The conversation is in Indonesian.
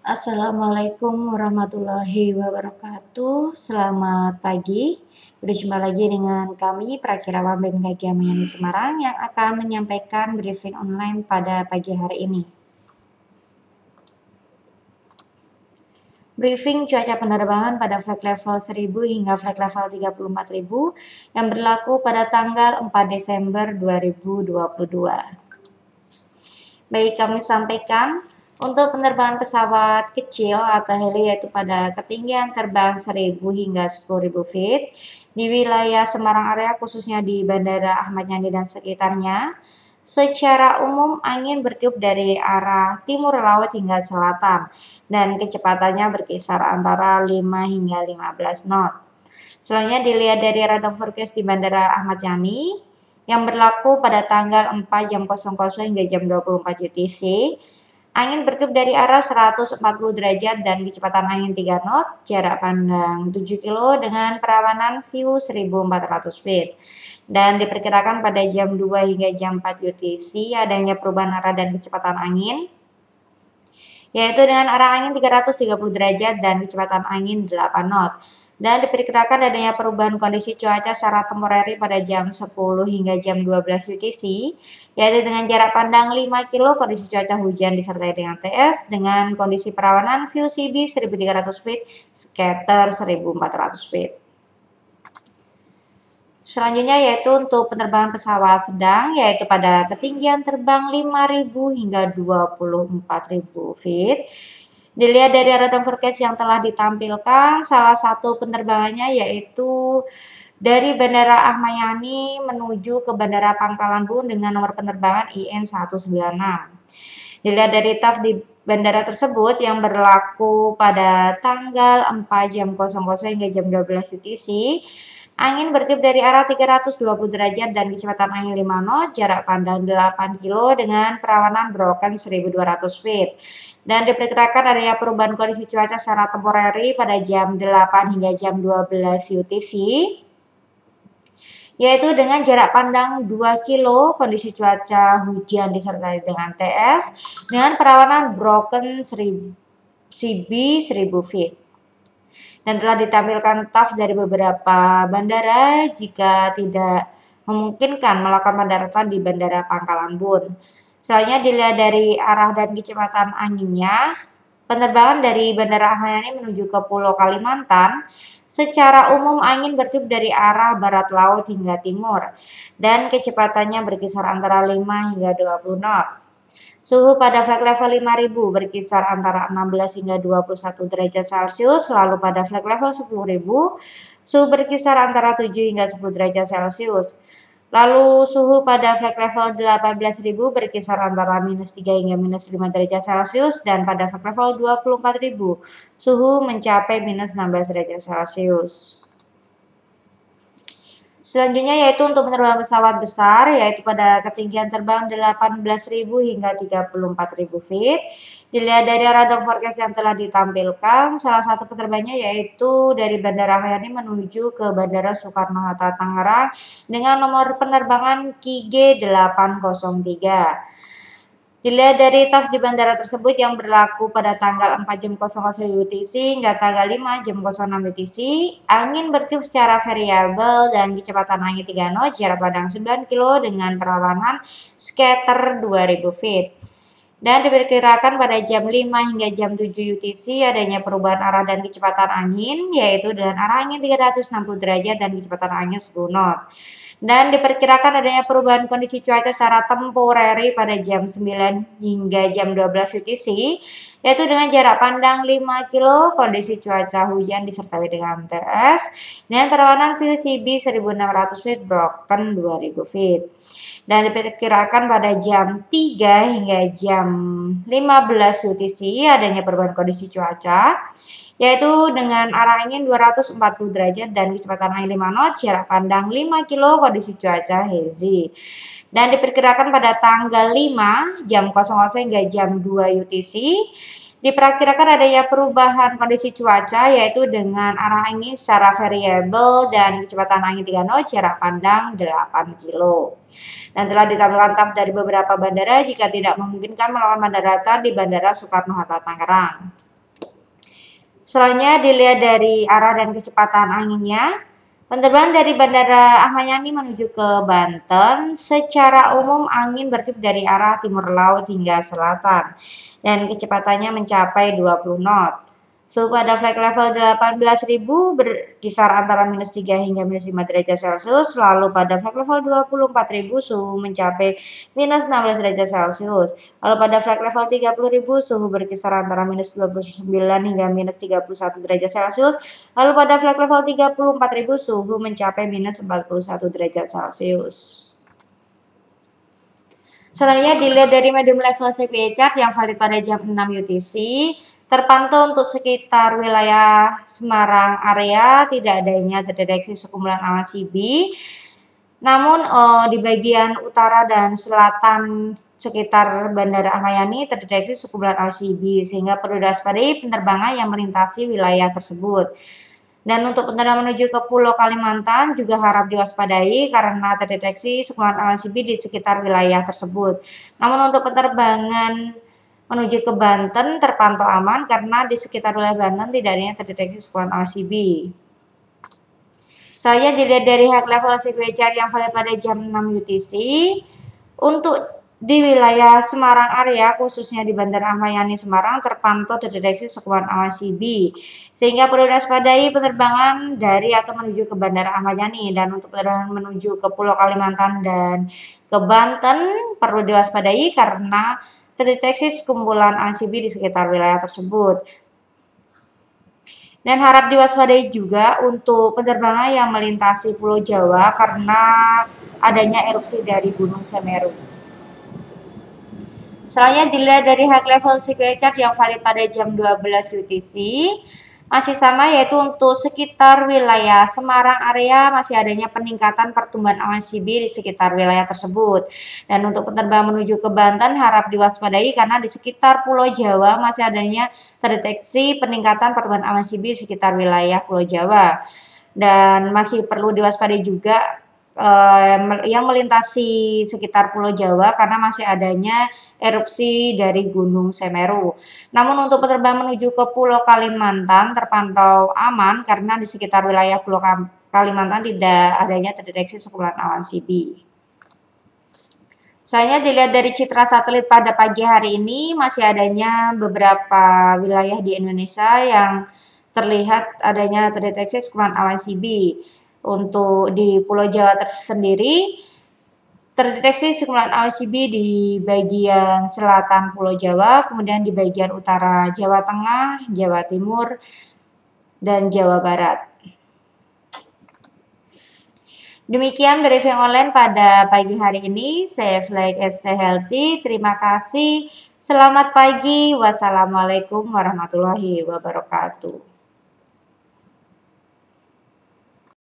Assalamualaikum warahmatullahi wabarakatuh. Selamat pagi. Berjumpa lagi dengan kami, Prakirawan BMKG Mayani Semarang, yang akan menyampaikan briefing online pada pagi hari ini. Briefing cuaca penerbangan pada flight level 1000 hingga flight level 34.000 yang berlaku pada tanggal 4 Desember 2022. Baik, kami sampaikan untuk penerbangan pesawat kecil atau heli, yaitu pada ketinggian terbang 1000 hingga 10.000 feet di wilayah Semarang area, khususnya di Bandara Ahmad Yani dan sekitarnya. Secara umum angin bertiup dari arah timur laut hingga selatan dan kecepatannya berkisar antara 5 hingga 15 knot. Selanjutnya dilihat dari radar forecast di Bandara Ahmad Yani yang berlaku pada tanggal 4 jam 00 hingga jam 24 UTC. Angin bertiup dari arah 140 derajat dan kecepatan angin 3 knot, jarak pandang 7 km dengan perawanan view 1400 feet. Dan diperkirakan pada jam 2 hingga jam 4 UTC adanya perubahan arah dan kecepatan angin, yaitu dengan arah angin 330 derajat dan kecepatan angin 8 knot. Dan diperkirakan adanya perubahan kondisi cuaca secara temporary pada jam 10 hingga jam 12 UTC, yaitu dengan jarak pandang 5 km, kondisi cuaca hujan disertai dengan TS, dengan kondisi perawanan view CB 1300 feet, scatter 1400 feet. Selanjutnya yaitu untuk penerbangan pesawat sedang, yaitu pada ketinggian terbang 5000 hingga 24.000 feet. Dilihat dari radar forecast yang telah ditampilkan, salah satu penerbangannya yaitu dari Bandara Ahmad Yani menuju ke Bandara Pangkalan Bun dengan nomor penerbangan IN 196. Dilihat dari TAF di bandara tersebut yang berlaku pada tanggal 4 jam 00 hingga jam 12 UTC, angin bertiup dari arah 320 derajat dan kecepatan angin 5 knot, jarak pandang 8 km dengan perawanan broken 1200 feet. Dan diperkirakan adanya perubahan kondisi cuaca secara temporary pada jam 8 hingga jam 12 UTC, yaitu dengan jarak pandang 2 km, kondisi cuaca hujan disertai dengan TS, dengan perawanan broken CB 1000 feet. Dan telah ditampilkan TAF dari beberapa bandara jika tidak memungkinkan melakukan pendaratan di Bandara Pangkalan Bun. Selanjutnya dilihat dari arah dan kecepatan anginnya, penerbangan dari Bandara Ahmad Yani menuju ke Pulau Kalimantan secara umum angin bertiup dari arah barat laut hingga timur dan kecepatannya berkisar antara 5 hingga 20 knot. Suhu pada flight level 5000 berkisar antara 16 hingga 21 derajat Celcius, lalu pada flight level 10000 suhu berkisar antara 7 hingga 10 derajat Celcius. Lalu suhu pada flight level 18.000 berkisar antara -3 hingga -5 derajat Celcius, dan pada flight level 24.000 suhu mencapai -16 derajat Celcius. Selanjutnya yaitu untuk penerbangan pesawat besar, yaitu pada ketinggian terbang 18.000 hingga 34.000 feet. Dilihat dari radar forecast yang telah ditampilkan, salah satu penerbangannya yaitu dari Bandara Ahmad Yani menuju ke Bandara Soekarno-Hatta Tangerang dengan nomor penerbangan KIG 803. Dilihat dari TAF di bandara tersebut yang berlaku pada tanggal 4 jam 00 UTC hingga tanggal 5 jam 06 UTC, angin bertiup secara variabel dan kecepatan angin 3 knot, jarak pandang 9 km dengan perawanan scatter 2000 feet. Dan diperkirakan pada jam 5 hingga jam 7 UTC adanya perubahan arah dan kecepatan angin, yaitu dengan arah angin 360 derajat dan kecepatan angin 10 knot. Dan diperkirakan adanya perubahan kondisi cuaca secara temporary pada jam 9 hingga jam 12 UTC, yaitu dengan jarak pandang 5 km, kondisi cuaca hujan disertai dengan TS, dengan perawanan view CB 1600 feet, broken 2000 feet. Dan diperkirakan pada jam 3 hingga jam 15 UTC adanya perubahan kondisi cuaca, yaitu dengan arah angin 240 derajat dan kecepatan angin 5 knot, jarak pandang 5 km, kondisi cuaca hazy. Dan diperkirakan pada tanggal 5 jam 00 hingga jam 2 UTC diperkirakan adanya perubahan kondisi cuaca, yaitu dengan arah angin secara variabel dan kecepatan angin 3 knot, jarak pandang 8 km. Dan telah ditampilkan TAF dari beberapa bandara jika tidak memungkinkan melakukan pendaratan di Bandara Soekarno-Hatta Tangerang. Selanjutnya dilihat dari arah dan kecepatan anginnya. Penerbangan dari Bandara Ahmad Yani menuju ke Banten secara umum angin bertiup dari arah timur laut hingga selatan dan kecepatannya mencapai 20 knot. Suhu pada flight level 18.000 berkisar antara -3 hingga -5 derajat Celcius, lalu pada flight level 24.000 suhu mencapai -16 derajat Celcius. Lalu pada flight level 30.000 suhu berkisar antara -29 hingga -31 derajat Celcius. Lalu pada flight level 34.000 suhu mencapai -41 derajat Celcius. Selanjutnya dilihat dari medium level CPI chart yang valid pada jam 6 UTC. Terpantau untuk sekitar wilayah Semarang area tidak adanya terdeteksi sekumpulan awan CB. Namun di bagian utara dan selatan sekitar Bandara Ahmad Yani terdeteksi sekumpulan awan CB sehingga perlu diwaspadai penerbangan yang melintasi wilayah tersebut. Dan untuk penerbangan menuju ke Pulau Kalimantan juga harap diwaspadai karena terdeteksi sekumpulan awan CB di sekitar wilayah tersebut. Namun untuk penerbangan menuju ke Banten terpantau aman karena di sekitar wilayah Banten tidak adanya terdeteksi sekumpulan awan CB. Saya dilihat dari high level CPI chart yang valid pada jam 6 UTC. Untuk di wilayah Semarang area, khususnya di Bandara Ahmad Yani Semarang, terpantau terdeteksi sekumpulan awan CB. Sehingga perlu diwaspadai penerbangan dari atau menuju ke Bandara Ahmad Yani. Dan untuk penerbangan menuju ke Pulau Kalimantan dan ke Banten perlu diwaspadai karena terdeteksi sekumpulan awan CB di sekitar wilayah tersebut. Dan harap diwaspadai juga untuk penerbangan yang melintasi Pulau Jawa karena adanya erupsi dari Gunung Semeru. Selanjutnya dilihat dari high level CPI chart yang valid pada jam 12 UTC. Masih sama, yaitu untuk sekitar wilayah Semarang area masih adanya peningkatan pertumbuhan awan CB di sekitar wilayah tersebut. Dan untuk penerbangan menuju ke Banten harap diwaspadai karena di sekitar Pulau Jawa masih adanya terdeteksi peningkatan pertumbuhan awan CB di sekitar wilayah Pulau Jawa. Dan masih perlu diwaspadai juga yang melintasi sekitar Pulau Jawa karena masih adanya erupsi dari Gunung Semeru. Namun untuk penerbangan menuju ke Pulau Kalimantan terpantau aman karena di sekitar wilayah Pulau Kalimantan tidak adanya terdeteksi sekumpulan awan CB. Selanjutnya dilihat dari citra satelit pada pagi hari ini masih adanya beberapa wilayah di Indonesia yang terlihat adanya terdeteksi sekumpulan awan CB. Untuk di Pulau Jawa sendiri terdeteksi sekumpulan awan CB di bagian selatan Pulau Jawa, kemudian di bagian utara Jawa Tengah, Jawa Timur, dan Jawa Barat. Demikian briefing online pada pagi hari ini. Saya Fly and Stay Healthy. Terima kasih. Selamat pagi. Wassalamualaikum warahmatullahi wabarakatuh.